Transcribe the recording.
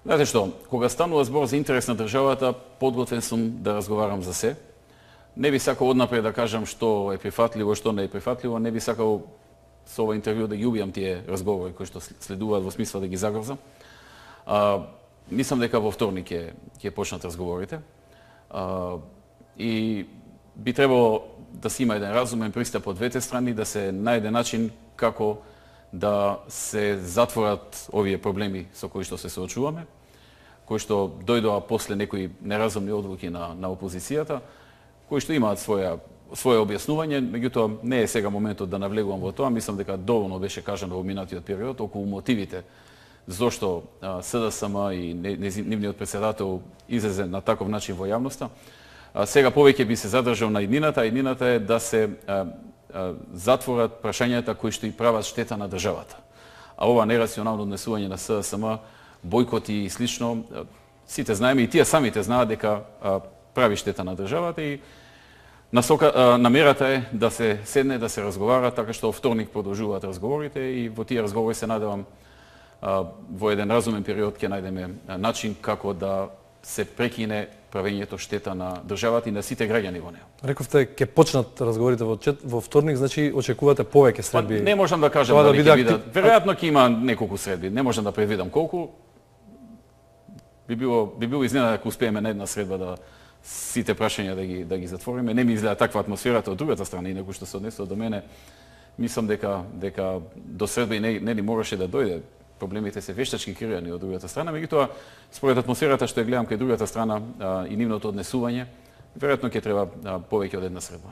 Знаете што, кога станува збор за интерес на државата, подготвен сум да разговарам за се. Не би сакал однапред да кажам што е прифатливо, што не е прифатливо, не би сакал со ова интервју да ги убијам тие разговори кои што следуваат во смисла да ги загрозам. Мислам дека во вторник ќе почнат разговорите. И би требало да се има еден разумен пристап од двете страни, да се најде начин како да се затворат овие проблеми со кои што се соочуваме, кои што дојдоа после некои неразумни одлуки на опозицијата, кои што имаат свое објаснување, меѓутоа не е сега моментот да навлегувам во тоа. Мислам дека доволно беше кажано во минатиот период околу мотивите зошто СДСМ и нивниот председател излезе на таков начин во јавноста. Сега повеќе би се задржал на иднината, иднината е да се затворат прашањата кои што и прават штета на државата. А ова нерационално однесување на СДСМ, бойкоти и слично, сите знаеме и тие самите знаат дека прави штета на државата и намерата е да се седне, да се разговара, така што вторник продолжуваат разговорите и во тие разговори се надевам во еден разумен период ќе најдеме начин како да се прекине правењето штета на државата и на сите граѓани во неа. Рековте ќе почнат разговорите во вторник, значи очекувате повеќе средби. Не можам да кажам дали ќе бидат. Веројатно ќе има неколку средби. Не можам да предвидам колку. Би било изненада ако успееме на една средба да сите прашања да ги затвориме. Не ми изгледа таква атмосферата од другата страна, инаку што се однесува до мене. Мислам дека до средба и не ни мораше да дојде. Проблемите се вештачки креирани од другата страна, меѓутоа според атмосферата што ја гледам кај другата страна и нивното однесување, веројатно ќе треба повеќе од една средба.